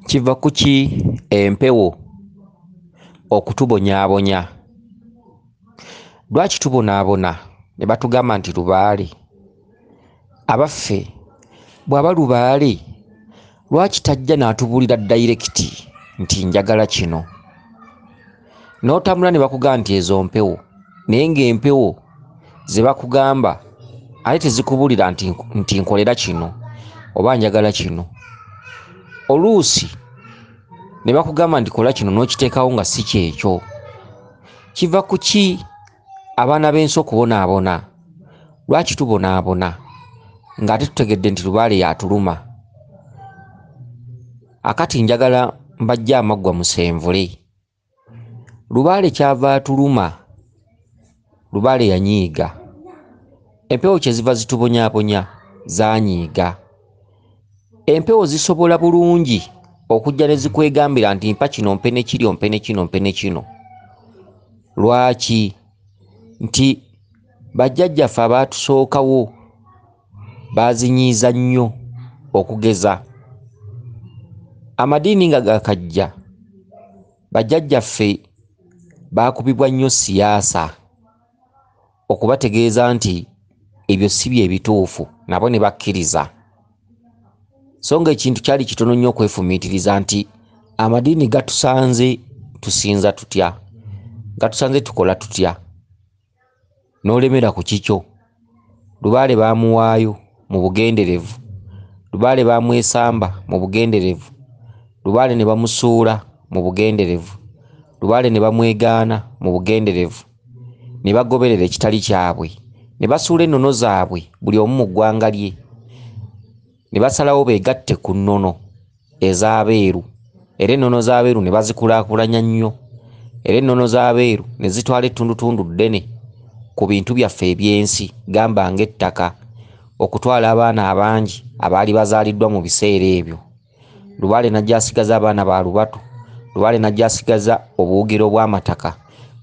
Kiva kuki empewo okutubonyabonya? Lwaki tubonaabona ne batugamba nti Lubaale? Abaffe bw'aba Lubaale lwaki tajja n'atubuulira direct nti njagala kino? N'otambula ne bakugamba nti ezo mpewo, naye ng'empewo ze bakugamba ate tezikubuulira nti nkolera kino oba njagala kino. Oluusi ne bakugamba nti kola kino n'okiteekawo nga si kyekyo. Kiva ku ki abaana b'ensi okubonaabona? Lwaki tubonaabona ng'ate tutegedde nti Lubaale yatuluma? Akati njagala mbajja amaggwa musenvule. Lubaale kyava atuluma, Lubaale yanyiiga. Empewo kye ziva zitubonyaabonya zaanyiiga. Empewo zisobola bulungi okujja ne zikwegambira nti mpa kino mpe ne kiri, ompe ne kino, mpe ne kino. Lwaki? Nti bajjajjaffe abaatusookawo baazinyiiza nnyo okugeza. Amadiini nga gakajja, bajjajjaffe baakubibwa nnyo siyaasa okubategeeza nti ebyo si bye bituufu, nabo ne bakkiriza. So ng'ekintu kyali kitono nnyo okwefumiitiriza nti amadiini gatusanze tusinza tutya, gatusanze tukola tutya, n'olemera ku kikyo. Lubaale baamuwaayo mu bugenderevu, Lubaale baamwesamba mu bugenderevu, Lubaale ne bamusuula mu bugenderevu, Lubaale ne bamwegaana mu bugenderevu, ne bagoberera ekitali kyabwe, ne basuula ennono zaabwe buli omu mu ggwanga lye, ne basalawo beegatte ku nnono ez'abeeru, era ennono z'abeeru ne bazikulaakulanya nnyo, era ennono z'abeeru ne zitwala ettundutundu ddene ku bintu byaffe eby'ensi, gamba ng'ettaka, okutwala abaana abangi abaali bazaaliddwa mu biseera ebyo. Lubaale najja asigaza abaana ba lubatu, Lubaale najja asigaza obuwugiro bw'amataka,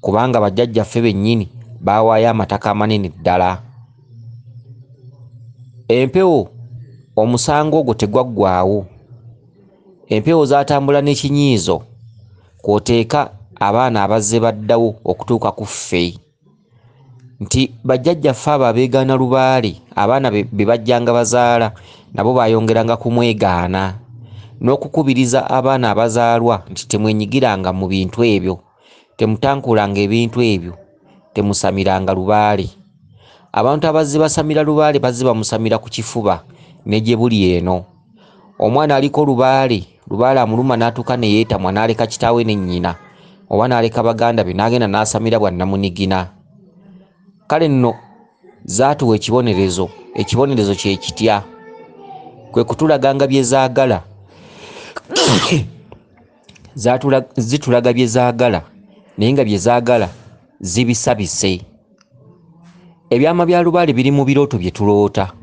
kubanga bajjajjaffe bennyini baawaayo amataka amanene ddala. Empewo omusango ogwo tegwaggwaawo. Empewo zaatambula n'ekinyiizo kw'oteeka abaana abazze baddawo okutuuka ku ffe, nti bajjajjaffe abo abeegaana Lubaale, abaana be bajjanga bazaala nabo baayongeranga kumwegaana, n'okukubiriza abaana abazaalwa nti temwenyigiranga mu bintu ebyo, temutankulanga ebintu ebyo, temusamiranga Lubaale. Abantu abazze basamira Lubaale bazze bamusamira ku kifuba ne gye buli eno. Omwana aliko Lubaale, Lubaale amuluma n'atuuka ne yeetamwa n'aleka kitaawe ne nnyina, oba n'aleka baganda be n'agenda n'asamira bwa nnamunigina. Kale nno zaatuwa ekibonerezo, ekibonerezo kye kitya? Kwe kutulaganga bye zaagala. Zitulaga bye zaagala, naye nga bye zaagala zibisabise. Ebyama bya Lubaale biri mu birooto bye tuloota.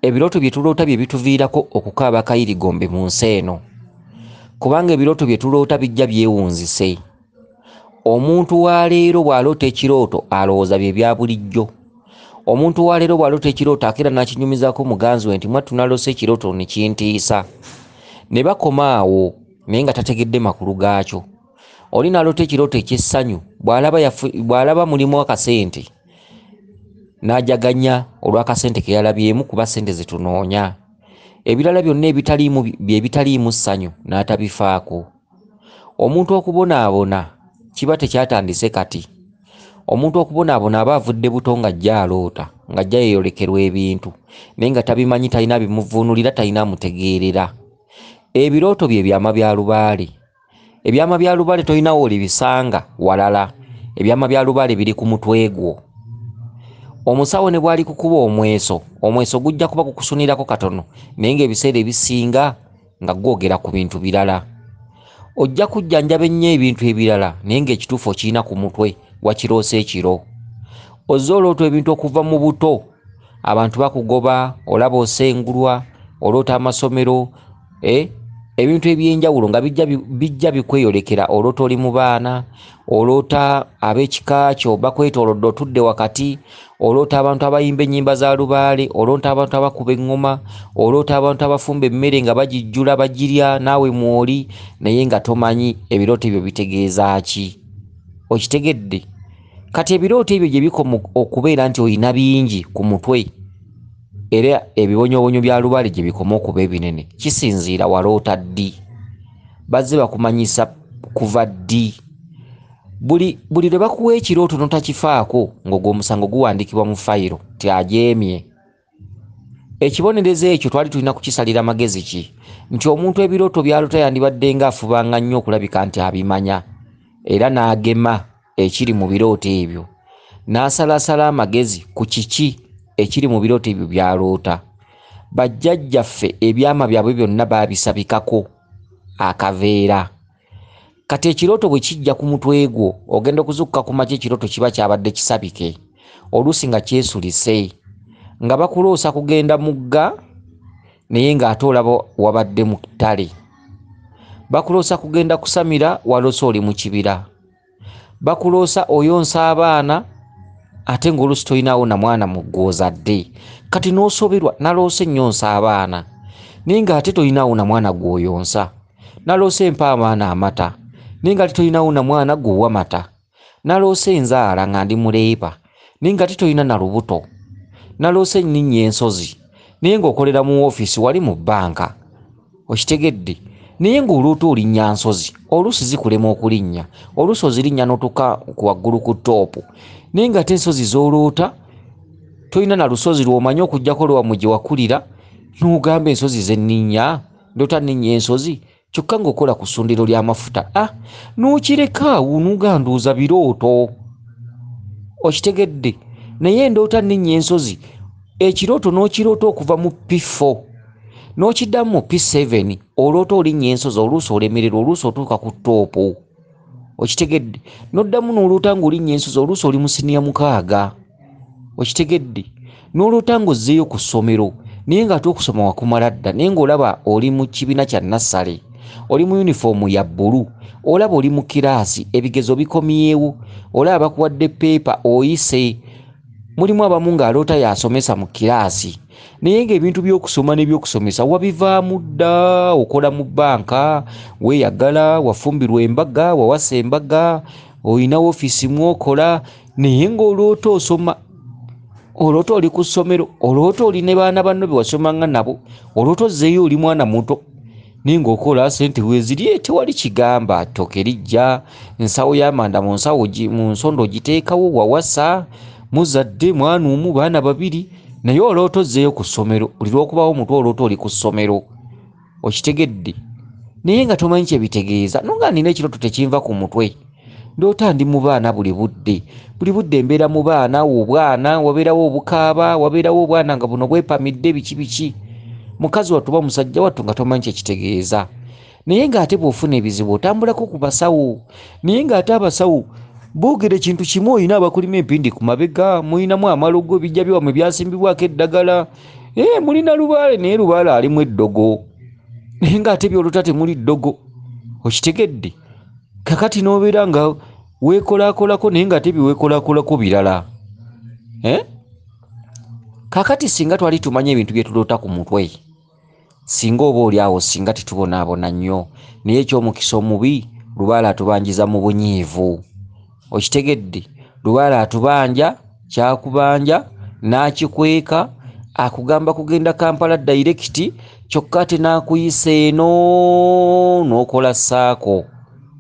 Ebirooto bye tuloota bye bituviirako okukaaba kayirigombe mu nsi eno, kubanga ebirooto bye tuloota bijja byewunzise. Omuntu wa leero bw'aloota ekirooto alowooza bye bya bulijjo. Omuntu wa leero bw'aloota ekirooto akeera n'akinyumizaako muganzi we nti mwattu naloose ekirooto ne kintiisa. Ne bakoma awo naye nga tategedde makulu gaakyo. Oli n'aloota ekirooto eky'essanyu, bw'alaba mulimu akasente n'ajaganya olw'akasente ke yalabyemu kuba ssente ze tunoonya. Ebirala byonna ebitaliimu ssanyu n'atabifaako. Omuntu okubonaabona kiba tekyatandise kati. Omuntu okubonaabona aba avudde buto ng'ajja aloota, ng'ajja yeeyolekerwa ebintu, naye nga tabimanyi, talina bimuvuunulira, talina amutegeerera. Ebirooto bye byama bya Lubaale. Ebyama bya Lubaale tolina woolibisanga walala. Ebyama bya Lubaale biri ku mutwe gwo. Omusawo ne bw'ali kukuba omweso, omweso gujja kuba kukusunirako katono, naye ng'ebiseera ebisinga nga gwogera ku bintu birala. Ojja kujjanjaba ennyo ebintu ebirala, naye ng'ekituufu okirina ku mutwe, wakiroose ekiro. Ozze oloota ebintu okuva mu buto, abantu bakugoba, olaba osengulwa, oloota amasomero, ebintu ebyenjawulo nga bijja bikweyolekera olwota oli mu baana, olwota ab'ekika kyo bakwetoolodde otudde wakati, olwota abantu abayimba ennyimba za Lubaale, olwota abantu abakuba eŋŋoma, olwota abantu abafumba emmere nga bagijjula bagirya naawe mwoli naye nga tomanyi ebirooto ebyo bitegeeza ki. Okitegedde? Kati ebirooto ebyo gye bikoma okubeera nti oyina bingi ku mutwe era ebibonyobonyo bya Lubaale gye bikoma okuba ebinene, kisinziira waloota ddi, bazze bakumanyisa kuva ddi. Buli lwe bakuwa ekirooto notakifaako ng'ogwo omusango guwandiikibwa mu fayiro ti ajeemye. Ekibonerezo ekyo twali tulina kukisalira magezi ki? Nti omuntu ebirooto byaloota yandibadde nga afubanga nnyo okulabika nti abimanya era n'agema ekiri mu birooto ebyo, n'asalasala amagezi ku kiki ekiri mu birooto ebyo byaloota. Bajjajjaffe ebyama byabwe byonna baabisabikako akaveera. Kati ekirooto bwe kijja ku mutwe gwo ogenda okuzukka ku makya ekirooto kiba kyabadde kisabike, oluusi nga kyesulise, nga bakuloosa kugenda mugga naye ng'ate olaba wabadde mu ttale, bakuloosa kugenda kusamira waloose oli mu kibira, bakuloosa oyonsa abaana ate ng'oluusi tolinaawo na mwana muggwozadde. Kati n'osoberwa naloose nnyonsa abaana naye ng'ate tolinaawo na mwana gw'oyonsa, naloose mpa abaana amata naye ng'ate tolinaawo na mwana gw'owa mata, naloose nzaala nga ndi muleeba naye ng'ate tolina na lubuto, naloose nninnya ensozi naye ng'okolera mu woofiisi wali mu bbanka. Okitegedde? Naye ng'oloota olinnya nsozi oluusi zikulema okulinnya, oluusi ozirinnya n'otuka ku waggulu ku toopu naye ng'ate ensozi z'oloota tolina na lusozi lw'omanyi okuggyako lwammwe gye wakulira n'ogamba ensozi ze nninnya, ndoota nninnya ensozi kyokka ng'okola ku ssundiro ly'amafuta. N'okireka awo n'oganduuza birooto. Okitegedde? Naye ndoota nninnya ensozi ekirooto n'okiroota okuva mu P4 n'okiddamu mu P7 oloota olinnya ensozi oluusi olemererwa, oluusi otuuka ku toopu. Okitegedde? N'oddamu n'oloota ng'olinnya ensozi oluusi oli mu siniya 6. Okitegedde? N'oloota ng'ozzeeyo ku ssomero naye ng'ate okusoma wakumala dda naye ng'olaba oli mu kibiina kya nassale, oli mu yunifoomu ya bbulu, olaba oli mu kiraasi ebigezo bikomyewo, olaba bakuwadde peepa oyise. Mulimu abamu ng'aloota y'asomesa mu kiraasi naye ng'ebintu by'okusoma n'ebyokusomesa wabivaamu dda, okola mu bbanka, weeyagala, wafumbirwa embaga, wawasa embaga, olina woofiisi mw'okola naye ng'oloota osoma. Oloota oli ku ssomero, oloota oli ne baana banno be wasomanga nabo, oloota ozzeeyo oli mwana muto naye ng'okola ssente weeziri tewali kigamba, ttooke lijja, ensawo y'amanda mu nsondo ogiteekawo, wawasa, muzadde mwana omu baana 2 naye oloota ozzeeyo ku ssomero, buli lw'okubawo omutwe oloota oli ku ssomero. Okitegedde? Naye nga tomanyi kye bitegeeza, nonga nina ekirooto tekinva ku mutwe, ndoota ndi mu baana buli budde mbeera mu baana, obwana wabeerawo obukaaba, wabeerawo obwana nga buno bwepamidde biki, mukazi wattu oba musajja wattu nga tomanyi kye kitegeeza. Naye ng'ate bw'ofuna ebizibu otambulako ku basawo, naye ng'ate abasawo boogera ekintu kimu, olina abakulima empindi ku mabega, mulinamu amalogo, bijja byammwe byasimbibwako eddagala, mulina Lubaale naye Lubaale alimu eddogo naye ng'ate by'oloota temuli ddogo. Okitegedde? Kakati n'obeera nga weekolaakolako naye ng'ate byeweekolaakolako birala. Kakati singa twali tumanye ebintu bye tuloota ku mutwe, singa oba oli awo singa tetubonaabona nnyo, naye eky'omukisa omubi Lubaale atubanjiza mu bunyiivu. Okitegedde? Lubaale atubanja, kyakubanja n'akikweka, akugamba kugenda Kampala direct, kyokka ate n'akuyisa eno n'okola ssaako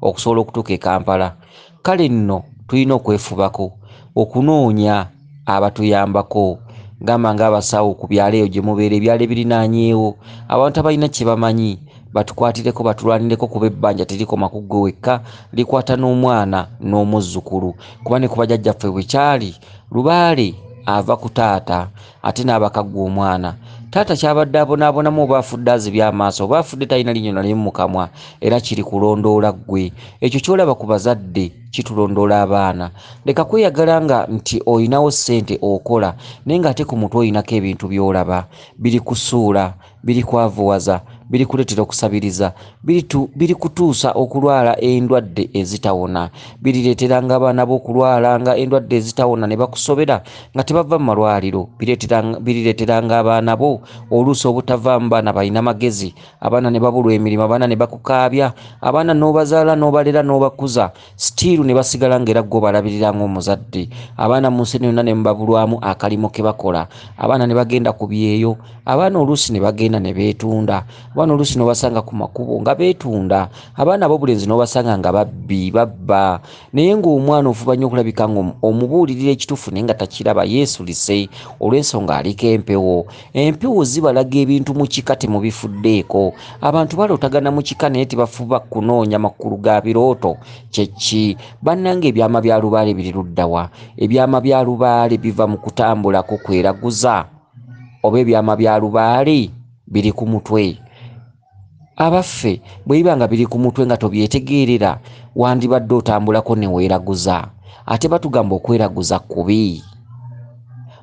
okusobola okutuuka e Kampala. Kale nno tulina okwefubako okunoonya abatuyambako, gamba ng'abasawo ku byalo eyo gye mubeera, ebyalo ebirinaanyeewo, abantu abalina kye bamanyi batukwatireko, batulwanireko, kuba ebbanja terikoma ku ggwe wekka, likwata n'omwana n'omuzzukulu, kuba ne ku bajjajjaffe bwe kyali. Lubaale ava ku taata ate n'abakaggwa omwana. Taata kyabadde abonaabonamu oba afudde azibya amaaso, oba afudde talina linnyo nalimu mu kamwa, era kiri kulondoola ggwe. Ekyo ky'olaba ku bazadde kitulondoola abaana. Leka kweyagala nga nti olinawo ssente okola naye ng'ate ku mutwe olinako ebintu by'olaba biri kusuula, biri kwavuwaza, biri kuleetera okusabiriza, biri kutuusa okulwala endwadde ezitawona, birireeteranga abaana b'okulwalanga endwadde ezitawona ne bakusobera nga tebava mu malwaliro, birireeteranga abaana bo oluusi obutavaamu baana balina magezi, abaana ne babulwa emirimu, abaana ne bakukaabya, abaana n'obazaala n'obalera n'obakuza sitiiru ne basigala ng'era gwe obalabirira ng'omuzadde, abaana mu nsi yonna ne mubabulwamu akalimo ke bakola, abaana ne bagenda ku byeyo, abaana oluusi ne bagenda ne beetunda, abaana oluusi n'obasanga ku makubo nga beetunda, abaana ab'obulenzi n'obasanga nga babba, naye ng'omwana ofuba nnyo okulabika ng'omubuulirira ekituufu naye nga takiraba, yeesulise olw'ensonga aliko empewo. Empewo zibalaga ebintu mu kika temubifuddeeko, abantu balootagana mu kika naye tebafuba kunoonya makulu ga birooto kyeki. Bannange ebyama bya Lubaale biri luddawa? Ebyama bya Lubaale biva mu kutambulako kweraguza, oba ebyama bya Lubaale biri ku mutwe? Abaffe bwe biba nga biri ku mutwe nga tobyetegeerera, wandibadde otambulako ne weeraguza. Ate batugamba okweraguza kubi.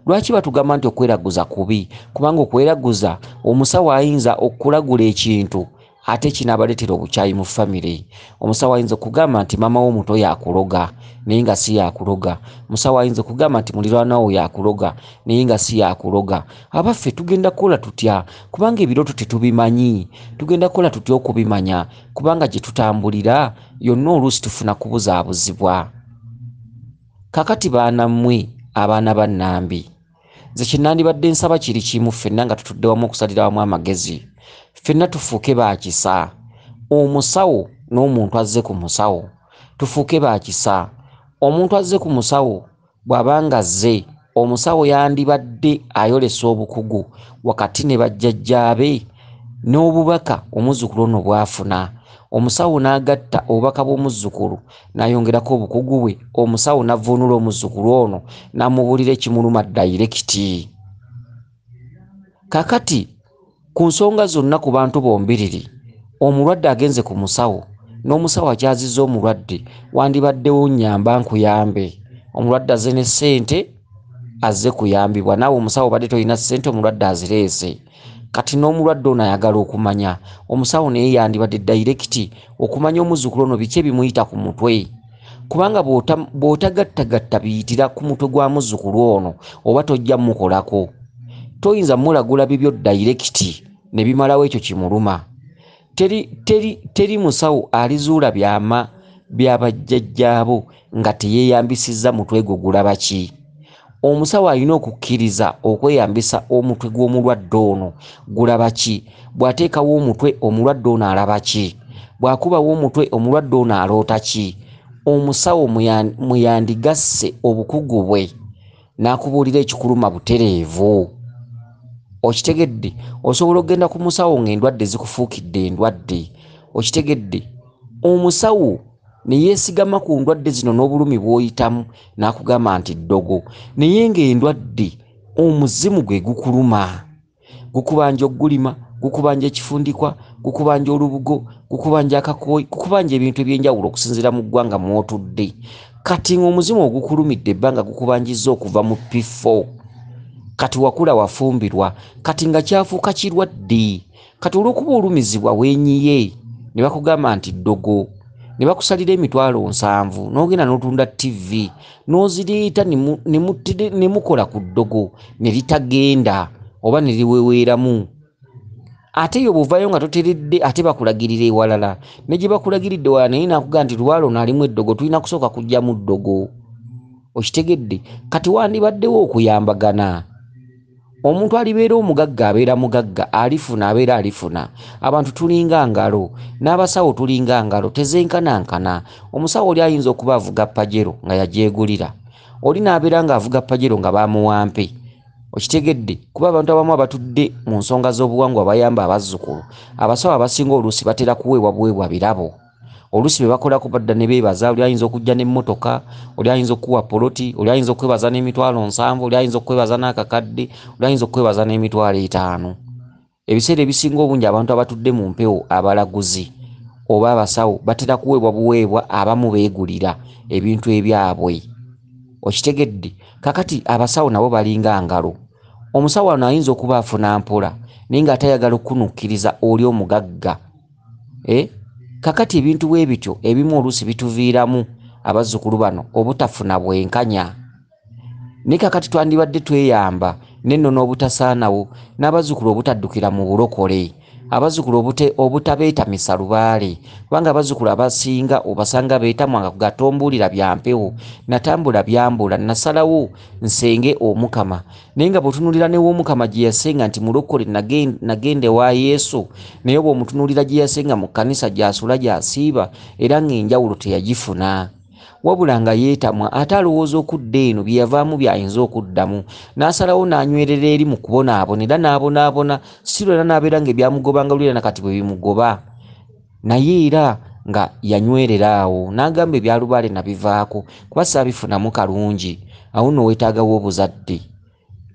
Lwaki batugamba nti okweraguza kubi? Kubanga okweraguza omusawo ayinza okulagula ekintu ate kinaabaleetera obukyayi mu famire. Omusawo ayinza okugamba nti maama w'omuto yakuloga naye nga si yakuloga. Omusawo ayinza okugamba nti muliraanwa wo yakuloga naye nga si yakuloga. Abaffe tugenda kukola tutya? Kubanga ebirooto tetubimanyi. Tugenda kukola tutya okubimanya? Kubanga gye tutambulira yonna oluusi tufuna kubuzaabuzibwa. Kakati baana mmwe abaana bannambi, nze kye nandibadde nsaba kiri kimu, ffenna nga tutudde wamu okusalira wamu amagezi, ffenna tufuuke baakisa. Omusawo n'omuntu azze ku musawo tufuuke baakisa. Omuntu azze ku musawo bw'abanga azze, omusawo yandibadde ayolesa obukugu wakati ne bajjajjaabe n'obubaka omuzzukulu ono bw'afuna. Omusawo n'agatta obubaka bw'omuzzukulu n'ayongerako obukugu bwe, omusawo n'avvuunula omuzzukulu ono n'amubuulira ekimuluma dayirekiti. Kakati ku nsonga zonna ku bantu bombiriri, omulwadde agenze ku musawo n'omusawo akyazizza omulwadde, wandibaddewo nnyamba nkuyambe. Omulwadde azze ne ssente azze kuyambibwa, naawe omusawo badde tolina ssente, omulwadde azireese. Kati n'omulwadde ono ayagala okumanya, omusawo naye yandibadde dayirekiti okumanya omuzzukulu ono biki ebimuyita ku mutwe. Kubanga bw'otagattagatta biyitira ku mutwe gwa muzzukulu ono oba tojja mukolako. Toyinza mulagula bibyo dayirekiti ne bimalawo ekyo kimuluma. Teri musawo alizuula byama bya bajjajjaabo nga teyeeyambisizza mutwe gwe gulaba ki. Omusawo alina okukkiriza okweyambisa omutwe gw'omulwadde ono gulaba ki. Bw'ateekawo omutwe omulwadde ono alaba ki. Bw'akubawo omutwe omulwadde ono aloota ki. Omusawo muyandigasse obukugu bwe n'akubuulira ekikuluma butereevu. Okitegedde? Osobola okgenda ku musawo ng'endwadde zikufuukidde endwadde. Okitegedde? Omusawo ne yeesigama ku ndwadde zino n'obulumi bw'oyitamu n'akugamba nti ddogo, naye ng'endwadde omuzimu gwe gukuluma. Gukubanja oggulima, gukubanja ekifundikwa, gukubanja olubugo, gukubanja akakooyi, gukubanja ebintu eby'enjawulo okusinziira mu ggwanga mw'otudde. Kati ng'omuzimu ogukulumidde ebbanga gukubanjizza okuva mu P4. Kati wakula wafumbirwa, kati nga kyafuuka kirwadde. Kati olw'okuba olumizibwa weenyiye ne bakugamba nti ddogo, ne bakusalira emitwalo 7 n'ogenda n'otunda TV n'oziriita ne mukola ku ddogo ne litagenda oba ne liweweeramu. Ate yo bw'ovaayo nga toteredde ate bakulagirira ewalala, ne gye bakulagiridde wala naye nakugaa nti Lubaale ono alimu eddogo, tulina kusooka kuggyamu ddogo. Okitegedde? Kati wandibaddewo okuyambagana. Omuntu alibeera omugagga abeera mugagga, alifuna abeera alifuna. Abantu tulinga ngalo, n'abasawo tulinga ngalo, tezenkanankana. Omusawo oli ayinza okuba avuga pajero nga yagyegulira, oli n'abeera ng'avuga pajero nga bamuwampe. Okitegedde? Kuba abantu abamu abatudde mu nsonga z'obuwangwa bayamba abazzukulu, abasawo abasinga oluusi batera kuweebwa buweebwa birabo. Oluusi be bakolako badda ne beebaza. Oli ayinza okujja n'emmotoka, oli ayinza okuwa poloti, oli ayinza okwebaza n'emitwalo 7, oli ayinza okwebaza n'akakadde, oli ayinza okwebaza n'emitwalo 5. Ebiseera ebisinga obungi abantu abatudde mu mpewo, abalaguzi oba abasawo, batera kuweebwa buweebwa, abamu beegulira ebintu ebyabwe. Okitegedde? Kakati abasawo nabo balinga ngalo. Omusawo ono ayinza okuba afuna mpola, ninga atayagala okunukkiriza oli omugagga. Kakati ebintu bwe bityo ebimu oluusi bituviiramu abazzukulu bano obutafuna bwenkanya. Naye kakati twandibadde tweyamba nenno n'obutasaanawo n'abazzukulu obutaddukira mu bulokole, abazzukulu obutabeetamisa Lubaale, kubanga abazzukulu abasinga obasanga beetamwanga ku gatombuulira bya mpewo, natambula byambula, nasalawo nsenge Omukama. Naye nga bw'otunuulira n'ew'Omukama gye yasenga nti mulokole nagende wa Yesu, naye bw'omutunuulira gye yasenga mu kkanisa gy'asula gy'asiiba era ng'enjawulo teyagifuna. Wabula nga yeetamwa ate alowooza okudda eno bye yavaamu by'ayinza okuddamu, n'asalawo n'anywerera eri mu kubonaabona era n'abonaabona, si lwera n'abeera ng'ebyamugobanga lulira nakati bwe bimugoba, naye era nga yanywerera awo n'agamba ebya Lubaale nabivaako kuba saabifunamu kalungi. Awo nno weetaagawo obuzadde.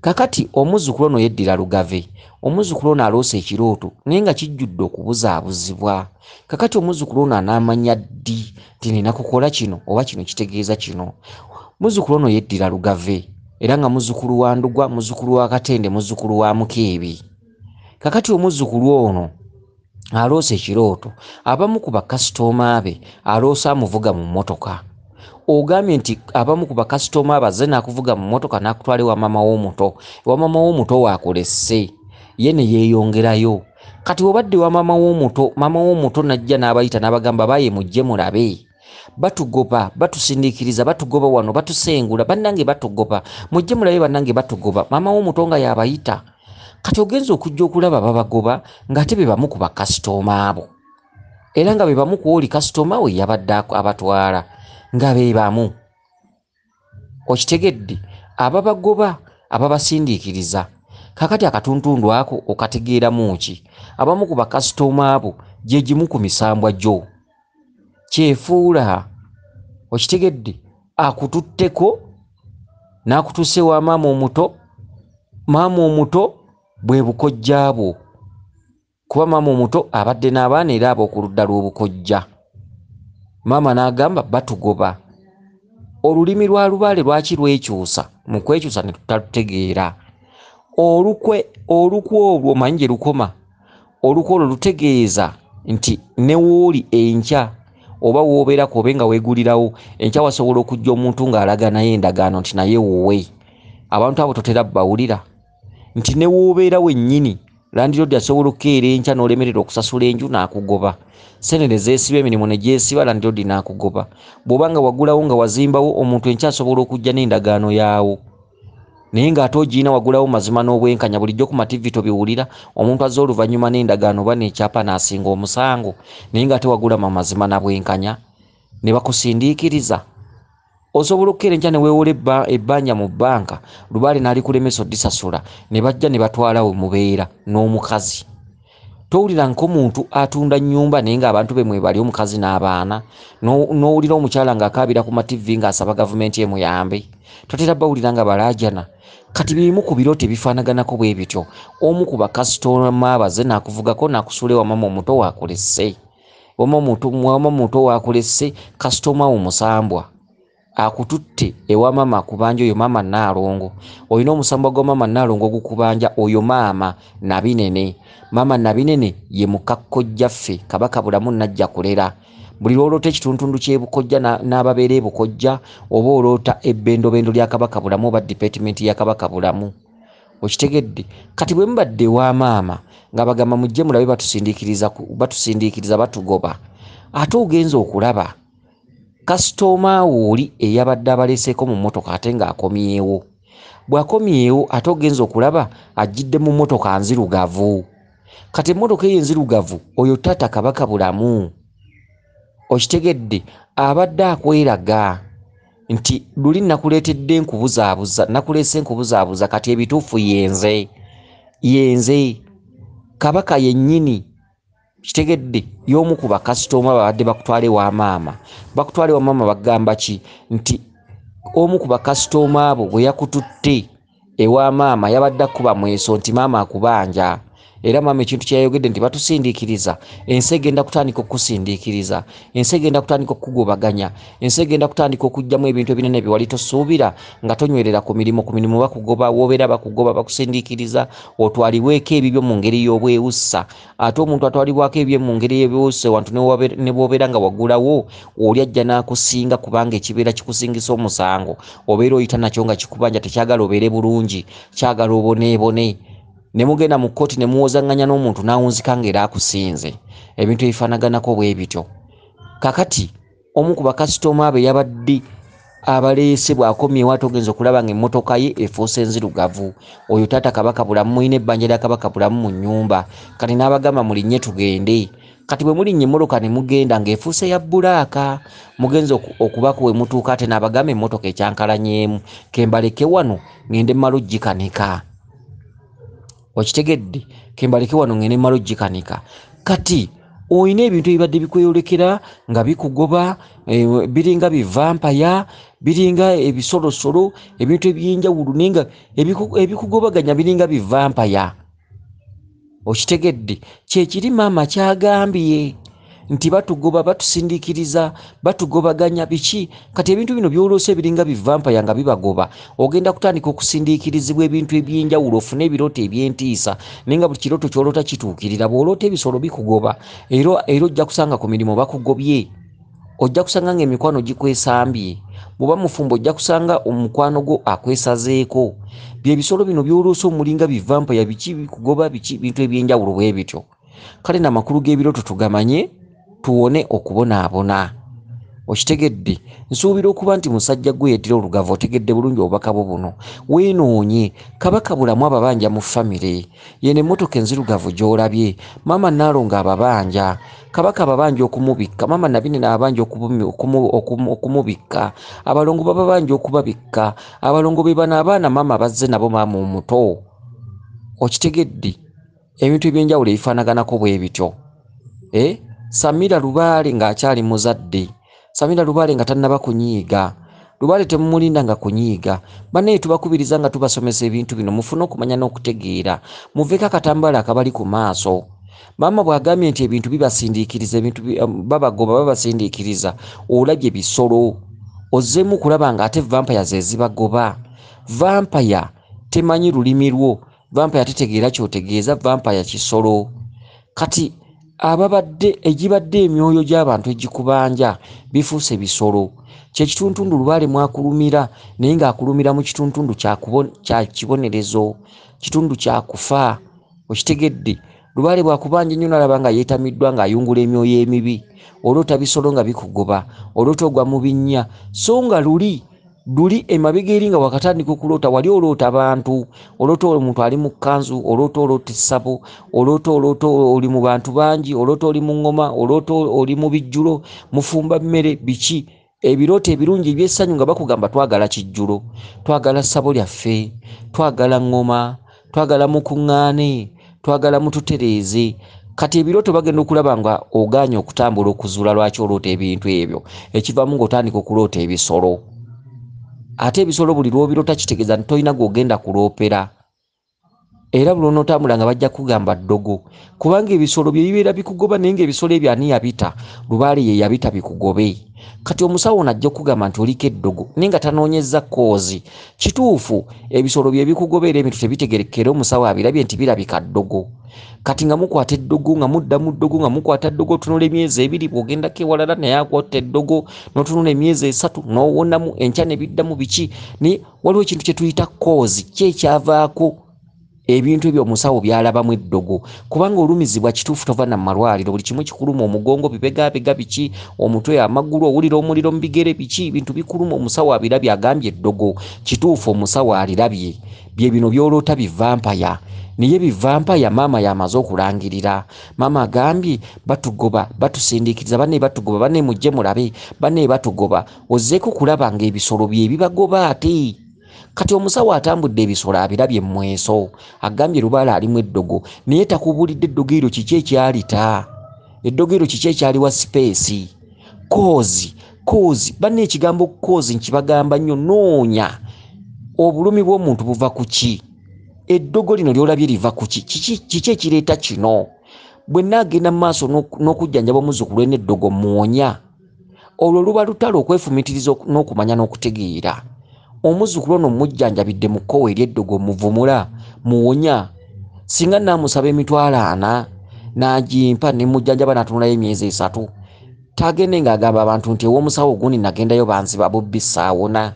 Kakati omuzzukulu ono yeddira lugave, omuzzukulu ono aloose ekirooto naye nga kijjudde okubuzaabuzibwa. Kakati omuzzukulu ono anaamanya ddi nti nina kukola kino oba kino kitegeeza kino. Muzzukulu ono yeddira lugave era nga muzzukulu wa Ndugwa, muzzukulu wa Katende, muzzukulu wa Mukeebi. Kakati omuzzukulu ono aloose ekirooto, abamu ku bakasitoma be aloose amuvuga mu mmotoka. Ogambye nti abamu ku bakasitoma bazze n'akuvuga mu mmotoka n'akutwala ewa maama w'omuto, ewa maama w'omuto waakolesse ye ne yeeyongerayo. Kati obadde wa maama w'omuto najja n'abayita n'abagamba baye mujje mulabe, batugoba, batusindiikiriza, batugoba wano, batusengula, bannange batugoba, mujje mulabe bannange batugoba. Maama w'omuto nga yabayita. Kati ogenza okujja okulaba babagoba ng'ate be bamu ku bakasitoma abo, era nga be bamu ku oli kasitoma we yabadde abatwala nga be bamu. Okitegedde ababagoba ababasindiikiriza. Kakati akatuntundu ako okategeeramu ki? Abamu ku bakasitoma abo gye gimu ku misambwa gyo kyefuula. Okitegedde akututteko n'akutuuse wa maama omuto. Maama omuto bwe bukojja bwo, kuba maama omuto abadde n'abaana era ab'okuludda lw'obukojja. Maama n'agamba batugoba. Olulimi lwa Lubaale lwaki lwekyusa? Mu kwekyusa ne tutalutegeera. Olukwe olwo omanyi gye lukoma? Olukwe olwo lutegeeza nti ne wooli enkya oba woobeerako obe nga weegulirawo enkya wasobola okujja omuntu ng'alaga naye endagaano nti naye wowe. Abantu abo totera bawulira nti ne woobeera wennyini landiroodi asobola okukeera enkya n'olemerera okusasula enju n'akugoba. Senere zeesiba, emirimu ne gyesiba, landiroodi n'akugoba. Bw'oba nga wagulawo nga wazimbawo, omuntu enkya asobola okujja n'endagaano yaawo. Naye ng'ate ogiina wagulawo mazima n'obwenkanya, bulijjo ku mativi tobiwulira, omuntu azza oluvannyuma n'endagaano oba n'ekyapa n'asinga omusango, naye ng'ate wagula mazima na bwenkanya ne bakusindiikiriza. Osobola okukeera enkya ne weewola ebbanja mu bbanka, Lubaale n'alikulemesa oddisasula, ne bajja ne batwalawo mubeera n'omukazi. Towulira nk'omuntu atunda nnyumba naye ng'abantu be mwebali omukazi n'abaana, n'owulira omukyala ng'akaabira ku mativi ng'asaba gavumenti emuyambe. Totera bawulira nga balaajana. Kati bimu ku biro tebifaanaganako bwe bityo. Omu ku bakasitoma bazze n'akuvugako n'akusuula ewa maama omuto waakolesse. Maama omuto waakolesse, kasitoma wo musambwa akututte ewa maama akubanja, oyo maama Naalongo. Olina omusambwa gwa maama Naalongo ogukubanja, oyo maama Nabinene. Maama Nabinene ye mukakkojjaffe Kabaka Bulamu najja kulera. Buli lwoloota ekituntundu ky'ebukojja n'ababeera ebukojja, oba oloota ebbendobendo lya Kabaka Bulamu oba dipatimenti ya Kabaka Bulamu. Okitegedde? Kati bwe mubadde wa maama nga bagamba mujje mulabe batusindiikiriza batugoba, ate ogenza okulaba kasitoma oli eyabadde abaleseeko mu mmotoka ate ng'akomyewo. Bw'akomyewo ate ogenza okulaba ajjidde mu mmotoka nzirugavu. Kati emmotoka eyo enzirugavu oyo taata Kabaka Bulamu. Okitegedde? Abadde akweraga nti luli nakuleetedde nkubuzaabuza, nakuleese nkubuzaabuza, kati ebituufu yenze Kabaka yennyini. Kitegedde? Y'omu ku bakasitoma babadde bakutwale wa maama. Bakutwale wa maama bagamba ki? Nti omu ku bakasitoma abo bwe yakututte ewa maama yabadde akuba mweso nti maama akubanja. era maama ekintu kyayogedde nti batusindiikiriza, ensi egenda kutandika okukusindiikiriza, ensi egenda kutandika okukugobaganya, ensi egenda kutandika okujjamu ebintu ebinene bye wali tosuubira nga tonywerera ku mirimu bakugoba, wobeera bakugoba bakusindiikiriza, otwalibweko ebibyo mu ngeri y'obwewussa. Ate omuntu atwalibwako ebyo mu ngeri y'obwewussa wantu ne bwobeera nga wagulawo, oli ajja n'akusinga kubanga ekibeera kikusingisa omusango obeera oyita nakyo nga kikubanja, tekyagala obeere bulungi, kyagala oboneebone. Ne mugenda mu kkooti ne muwozanganya n'omuntu n'awunzika ng'era akusinze. Ebintu ebifaanaganako bwe bityo. Kakati omu ku bakasitoma abe yabadde abaleese bw'akomyewo ate ogenza okulaba ng'emmotoka ye efuuse enzirugavu. Oyo taata Kabaka Bulamu, mulina ebbanja lya Kabaka Bulamu mu nnyumba. Kati n'abagamba mulinnye tugende. Kati bwe mulinnye emmotoka ne mugenda ng'efuuse ya bbulaaka, mugenza okubako we mutuuka ate n'abagamba emmotoka ekyankalanyeemu, kembaleke wano ngende mmala ogikanika. Okitegedde? Kembaleke wano ngende mmala ogikanika. Kati oyina ebintu ebibadde bikweyolekera nga bikugoba, biringa bivampaya, biringa ebisolosolo, ebintu ebyenjawulo naye nga ebikugobaganya biringa bivampaya. Okitegedde? Kyekiri maama kyagambye nti batugoba, batusindiikiriza, batugobaganya biki. Kati ebintu bino byolose ebiringa bivampaya nga bibagoba, ogenda kutandika okusindiikirizibwa ebintu ebyenjawulo, ofune ebirooto ebyentiisa naye nga buli kirooto kyolota kituukirira. Bw'oloota ebisolo bikugoba era ojja kusanga ku mirimu bakugobye, ojja kusanga ng'emikwano gikwesambye, bw'oba mufumbo ojja kusanga omukwano gwo akwesazeeko. Byebisolo bino byolose omulinga bivampaya, biki bikugoba, biki bintu ebyenjawulo bwe bityo. Kale n'amakulu g'ebirooto tugamanye tuwone okubonaabona. Okitegedde? Nsuubira okuba nti musajja gwe yeddira olugavu otegedde bulungi obubaka bwo buno. Weenoonye Kabaka Bulamu ababanja mu famire, yeno emmotoka enzirugavu gy'olabye, maama Naalongo ababanja, Kabaka ababanja okumubikka, maama Nabine n'ababanja okumubikka, abalongo bababanja okubabikka, abalongo be bano abaana maama bazze nabo maama omuto. Okitegedde? Ebintu ebyenjawulo ebifaanaganako bwe bityo. Samira Lubaale ng'akyali muzadde, Samira Lubaale nga tannaba kunyiiga, Lubaale temumulinda nga kunyiiga. Bannaye tubakubiriza nga tubasomesa ebintu bino mufune okumanya n'okutegeera, muveeko akatambaala akabali ku maaso. Maama bw'agambye nti ebintu bibasindiikiriza, ebintu babagoba babasindiikiriza, olabye bisolo, ozzeemu kulaba nga ate vampaya ze zibagoba. Vampaya temanyi lulimi lwo, vampaya tetegeera ky'otegeeza, vampaya kisolo. Kati egibadde emyoyo gy'abantu egikubanja bifuuse bisolo. Kyekituntundu Lubaale mwakulumira naye ng'akulumira mu kituntundu kya kibonerezo, kitundu kya kufa. Okitegedde? Lubaale bw'akubanja nnyo n'alaba nga yeetamiddwa ng'ayungula emyoyo emibi, oloota bisolo nga bikugoba, oloota ogwa mu binnya, so nga luli emabega eri nga wakatandika okuloota wali oloota bantu, oloota omuntu ali mu kkanzu, oloota essabo, oloota oli mu bantu bangi, oloota oli mu ngoma, oloota oli mu bijjulo, mufumba mmere, biki ebirooto ebirungi ebyessanyu nga bakugamba twagala kijjulo, twagala ssabo lyaffe, twagala ngoma, twagala mukuŋŋaane, twagala mututereeze. Kati ebirooto bagenda okulaba nga ogaanye okutambula okuzuula lwaki oloota ebintu ebyo, ekivaamu ng'otandika okuloota ebisolo. Ate ebisolo buli lw'obiroota kitegeeza nti tolina gw'ogenda kuloopera. Era buli onootambula nga bajja kugamba ddogo, kubanga ebisolo bye bibeera bikugoba naye ng'ebisolo ebyo ani yabita? Lubaale ye yabita bikugobe. Kati omusawo najja okugamba nti oliko eddogo naye nga tanoonyezza kkoozi. Kituufu ebisolo bye bikugoba era ebintu tebitegerekera, omusawo abirabye nti birabika ddogo. Kati nga mukwata eddogo nga mudda mu ddogo nga mukwata ddogo otunula emyezi 2 bw'ogendako ewalala naye akwata eddogo n'otunula emyezi 3 n'owonamu enkya ne biddamu biki. Naye waliwo ekintu kye tuyita kkoozi, kyekyavaako ebintu ebyo omusawo byalabamu eddogo, kubanga olumizibwa kituufu tova na malwaliro, buli kimu kikuluma, omugongo, bibegabega biki, omutwe, amagulu, owulira omuliro mu bigere biki, ebintu bikuluma. Omusawo abirabye agambye eddogo, kituufu omusawo alirabye. Bye bino byoloota bivampaya. Niye bivampaya maama yamaze okulangirira. Maama agambye batugoba, batusindiikiriza, banne batugoba, banne mujje mulabe, banne batugoba. Ozzeeko kulaba ng'ebisolo bye bibagoba ate. Kati omusawo atambudde ebisolo abirabye mmweso, agambye Lubaale alimu eddogo, naye takubulidde eddogo eryo kiki ekyalita. Eddogo eryo kiki ekyaliwa sipeesi. Koozi, banne ekigambo koozi nkibagamba nnyo, noonya obulumi bw'omuntu buva ku ki. eddogo lino lyolabye liva ku kiki ekireeta kino bwe naagenda mu maaso n'okujjanjaba omuzzukulu n'eddogo muwonya olwo luba lutalo okwefumitiriza n'okumanya n'okutegeera omuzzukulu ono mujjanjabidde mu kkowe ery'eddogo muvumula muwonya singa naamusaba emitwalo 4 n'agimpa ne mujjanjaba n'atunulayo emyezi 3 tagende ng'agamba abantu nti ew'omusawo ogundi nagendayo banziba bubbi saawona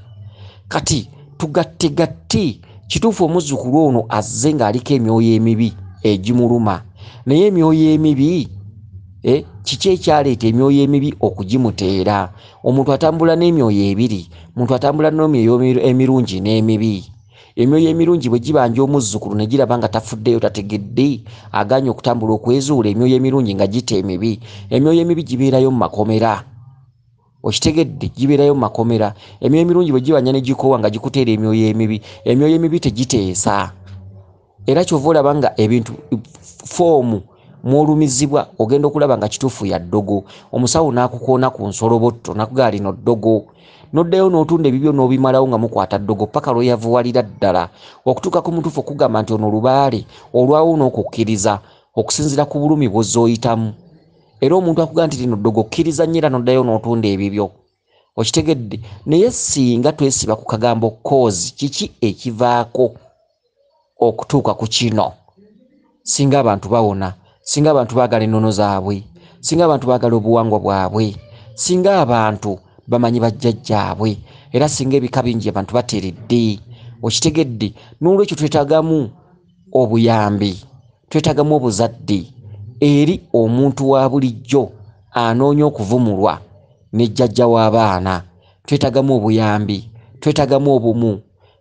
kati tugatte kituufu omuzzukulu ono azze ng'aliko emyoyo emibi egimuluma naye emyoyo emibi kiki ekyaleeta emyoyo emibi okugimuteera omuntu atambula n'emyoyo ebiri muntu atambula n'emyoyo emirungi n'emibi emyoyo emirungi bwe gibanja omuzzukulu ne giraba nga tafuddeyo tategedde aganye okutambula okwezuula emyoyo emirungi nga gita emibi emyoyo emibi gibeerayo mu makomera okitegedde gibeerayo mu makomera emyoyo emirungi bwe gibanja ne gikoowa nga gikuteera emyoyo emibi tegiteesa era kyova olaba nga ebintu foomu mwolumizibwa ogenda okulaba nga kituufu ya ddogo omusawo n'akukoona ku nsolobotto nakugaa lino ddogo noddayo n'otunda ebibyo n'obimalawo nga mukwata ddogo paka lweyavuwalira ddala okutuuka ku mutuufu okugamba nti ono lubaale olwawo n'okukkiriza okusinziira ku bulumi bw'ozooyitamu era omuntu akugaa nti lino ddogo okkiriza nnyo era noddayo n'otunda ebibyo okitegedde naye singa twesiba ku kagambo koozi kiki ekivaako okutuuka ku kino singa abantu bawona singa abantu baagala ennono zaabwe singa abantu baagala obuwangwa bwabwe singa abantu bamanyi bajjajjaabwe era singa ebika bingi abantu bateredde okitegedde n'olwekyo twetagamu obuyambi twetagamu obuzadde eri omuntu wa bulijjo anoonya okuvumulwa ne jjajja w'abaana twetagamu obuyambi twetagamu obumu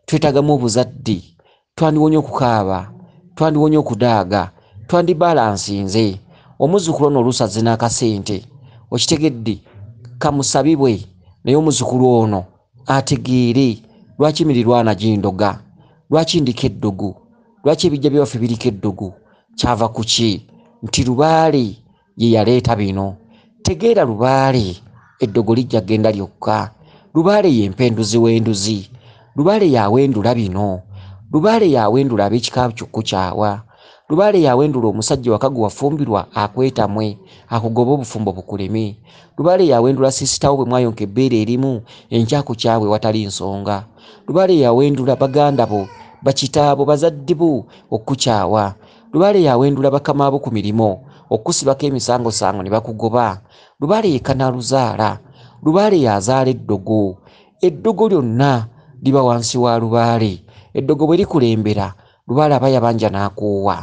twetagamu obuzadde twandiwonye okukaaba twandiwonye okudaaga twandibalansinze omuzzukulu ono oluusi n'akasente okitegedde kamusabibwe naye omuzzukulu ono ategeere lwaki mirirwana gindoga lwaki ndiko eddogo lwaki ebijja byewaffe biriko eddogo kyava ku ki nti lubaale ye yaleeta bino tegeera lubaale eddogo lijja genda lyokka lubaale y'empenduzi w'enduzi lubaale yawendula bino lubaale yawendula ab'ekika kyokukyawa lubaale yawendula omusajja wakagu wafumbirwa akwetamwe akugoba obufumbo bukuleme lubaale yawendula sisitawo bwe mwayonka ebbeere erimu enkyakukyawe watali nsonga lubaale yawendula baganda bo bakitaabo bazadde bo okukyawa lubaale yawendula bakama abo ku mirimu okusibako emisangosango ne bakugoba lubaale yekanaluzaala lubaale yazaala eddogo lyonna liba wansi wa lubaale eddogo bwe likulembera lubaale aba yabanja n'akoowa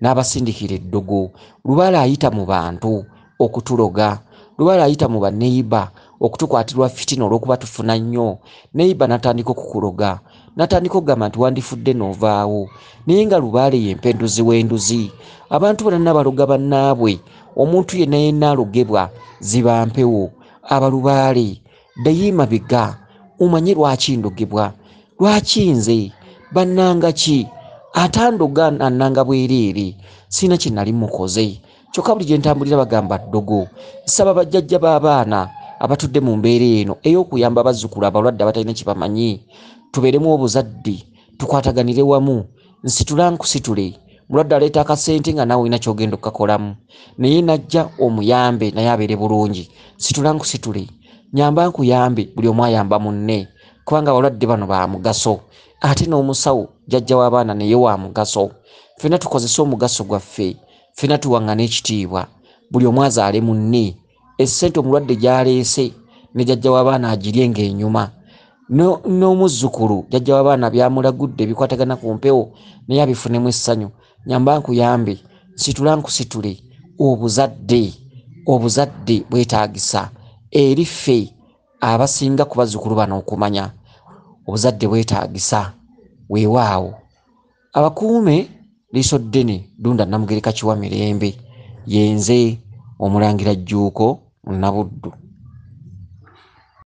n'abasindikira eddogo lubaale ayita mu bantu okutuloga lubaale ayita mu baneiba okutukwatirwa fitina olw'okuba tufuna nnyo neiba natandika okukuloga natandika okugamba nti wandifudde n'ovaawo naye nga lubaale y'empenduzi w'enduzi abantu bonna baloga bannaabwe omuntu yenna yenna alogebwa ziba mpewo abalubaale ddayiima biga omanye lwaki ndogebwa lwaki nze bannanga ki atandoga annanga bwereere sina kye nali mukoze kyokka buli gye ntambulira bagamba ddogo nsaba bajjajja b'abaana abatudde mu mbeera eno ey'okuyamba abazzukulu abalwadde abatalina kye bamanyi tubeeremu obuzadde tukwataganire wamu nsitula nkusitule mulwadde aleeta akasente nga naawe olina ky'ogenda okukakolamu naye najja omuyambe naye abeere bulungi situla nkusitule nyamba nkuyambe buli omu ayamba munne kubanga abalwadde bano ba mugaso ate n'omusawo jjajja w'abaana naye wa mugaso ffenna tukozese omugaso gwaffe ffenna tuwaŋŋane ekitiibwa buli omu azaale munne essente omulwadde gy'aleese ne jjajja w'abaana agiryenga enyuma n'omuzzukulu jjajja w'abaana byamulagudde ebikwatagana ku mpewo naye abifunemu essanyu nyamba nkuyambe nsitula nkusitule obuzadde bwetaagisa eri ffe abasinga ku bazzukulu bano okumanya obuzadde bwetaagisa weewaawo abakuume liiso ddene dunda namugereka kiwa mirembe yenze Omulangira Jjuuko Nabuddu.